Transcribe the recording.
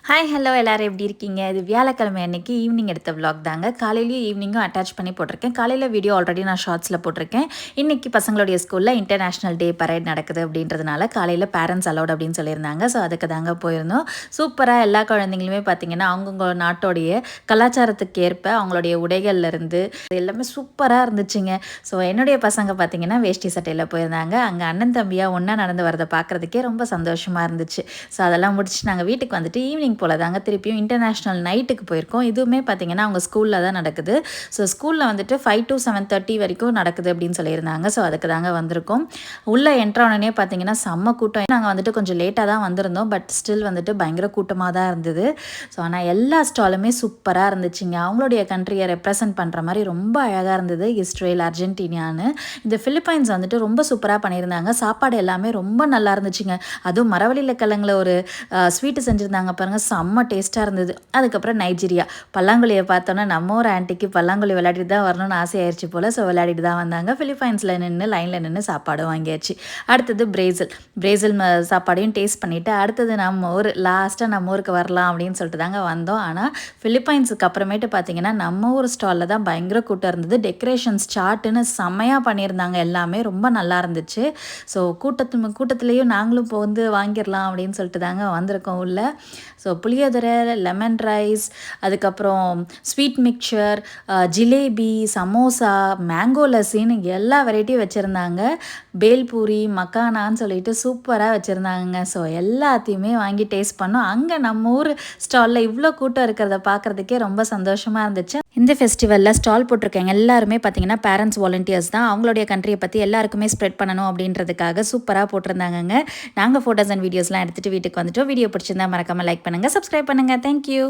Hi hello எல்லோரும் எப்படி இருக்கீங்க? இது வியாழக்கிழமை அன்னைக்கு ஈவினிங் எடுத்த விலாக் தாங்க. காலையிலேயும் ஈவினிங்கும் அட்டாச் பண்ணி போட்டிருக்கேன். காலையில் வீடியோ ஆல்ரெடி நான் ஷார்ட்ஸில் போட்டிருக்கேன். இன்றைக்கி பசங்களுடைய ஸ்கூலில் இன்டர்நேஷ்னல் டே பரேட் நடக்குது அப்படின்றதுனால காலையில் பேரண்ட்ஸ் அலௌட் அப்படின்னு சொல்லியிருந்தாங்க. ஸோ அதுக்கு தாங்க போயிருந்தோம். சூப்பராக எல்லா குழந்தைங்களுமே பார்த்திங்கன்னா அவங்கவுங்க நாட்டோடைய கலாச்சாரத்துக்கு ஏற்ப அவங்களுடைய உடைகள்லேருந்து எல்லாமே சூப்பராக இருந்துச்சுங்க. ஸோ என்னுடைய பசங்க பார்த்திங்கன்னா வேஷ்டி சட்டையில் போயிருந்தாங்க. அங்கே அண்ணன் தம்பியாக ஒன்றா நடந்து வரதை பார்க்குறதுக்கே ரொம்ப சந்தோஷமாக இருந்துச்சு. ஸோ அதெல்லாம் முடிச்சு நாங்கள் வீட்டுக்கு வந்துட்டு ஈவினிங் போல் தாங்க திருப்பியும் இன்டர்நேஷ்னல் நைட்டுக்கு போயிருக்கோம். இதுவுமே பார்த்திங்கன்னா அவங்க ஸ்கூலில் தான் நடக்குது. ஸோ ஸ்கூலில் வந்துட்டு 5 to 7:30 வரைக்கும் நடக்குது அப்படின்னு சொல்லியிருந்தாங்க. ஸோ அதுக்கு தாங்க வந்திருக்கோம். உள்ளே என்ட்ரானே பார்த்திங்கன்னா செம்ம கூட்டம். நாங்கள் வந்துட்டு கொஞ்சம் லேட்டாக தான் வந்திருந்தோம். பட் ஸ்டில் வந்துட்டு பயங்கர கூட்டமாக தான் இருந்தது. ஸோ ஆனால் எல்லா ஸ்டாலுமே சூப்பராக இருந்துச்சுங்க. அவங்களுடைய கண்ட்ரியை ரெப்ரசன்ட் பண்ணுற மாதிரி ரொம்ப அழகாக இருந்தது. இஸ்ரேல், அர்ஜென்டினான்னு இந்த பிலிப்பைன்ஸ் வந்துட்டு ரொம்ப சூப்பராக பண்ணியிருந்தாங்க. சாப்பாடு எல்லாமே ரொம்ப நல்லா இருந்துச்சுங்க. அதுவும் மரவள்ளியில் கிழங்குல ஒரு ஸ்வீட்டு செஞ்சுருந்தாங்க பாருங்கள், செம்ம டேஸ்ட்டாக இருந்தது. அதுக்கப்புறம் நைஜீரியா பல்லாங்குழியை பார்த்தோன்னா நம்ம ஒரு ஆன்ட்டிக்கு பல்லாங்குழி விளையாடிட்டு தான் வரணும்னு ஆசையாயிருச்சு போல். ஸோ விளையாடிட்டு தான் வந்தாங்க. பிலிப்பைன்ஸில் நின்று லைனில் நின்று சாப்பாடும் வாங்கியாச்சு. அடுத்தது பிரேசில் சாப்பாடையும் டேஸ்ட் பண்ணிவிட்டு அடுத்தது நம்ம ஊர் லாஸ்ட்டாக நம்ம ஊருக்கு வரலாம் அப்படின்னு சொல்லிட்டு தாங்க வந்தோம். ஆனால் பிலிப்பைன்ஸுக்கு அப்புறமேட்டு பார்த்திங்கன்னா நம்ம ஊர் ஸ்டாலில் தான் பயங்கர கூட்டம் இருந்தது. டெக்கரேஷன்ஸ் சார்ட்டுன்னு செம்மையாக பண்ணியிருந்தாங்க. எல்லாமே ரொம்ப நல்லா இருந்துச்சு. ஸோ கூட்டத்துலேயும் நாங்களும் இப்போ வந்து வாங்கிடலாம் அப்படின்னு சொல்லிட்டு தாங்க வந்திருக்கோம் உள்ள. ஸோ புளியோதரை, லெமன் ரைஸ், அதுக்கப்புறம் sweet mixture, jalebi, samosa, mango லஸ்ஸின்னு எல்லா வெரைட்டியும் வச்சுருந்தாங்க. பேல்பூரி, மக்கானான்னு சொல்லிட்டு சூப்பராக வச்சுருந்தாங்க. ஸோ எல்லாத்தையுமே வாங்கி டேஸ்ட் பண்ணோம். அங்கே நம்ம ஊர் ஸ்டாலில் இவ்வளோ கூட்டம் இருக்கிறத பார்க்குறதுக்கே ரொம்ப சந்தோஷமாக இருந்துச்சு. இந்த ஃபெஸ்டிவலில் ஸ்டால் போட்டிருக்காங்க எல்லாருமே பார்த்திங்கன்னா பேரண்ட்ஸ் வாலண்டியர்ஸ் தான். அவங்களுடைய கண்ட்ரியை பற்றி எல்லாருக்குமே ஸ்ப்ரெட் பண்ணணும் அப்படின்றதுக்காக சூப்பராக போட்டிருந்தாங்கங்க. நாங்கள் ஃபோட்டோஸ் அண்ட் வீடியோஸ்லாம் எடுத்துகிட்டு வீட்டுக்கு வந்துட்டோம். வீடியோ பிடிச்சிருந்தா மறக்காமல் லைக் பண்ணுங்கள், சப்ஸ்கிரைப் பண்ணுங்கள். தேங்க்யூ.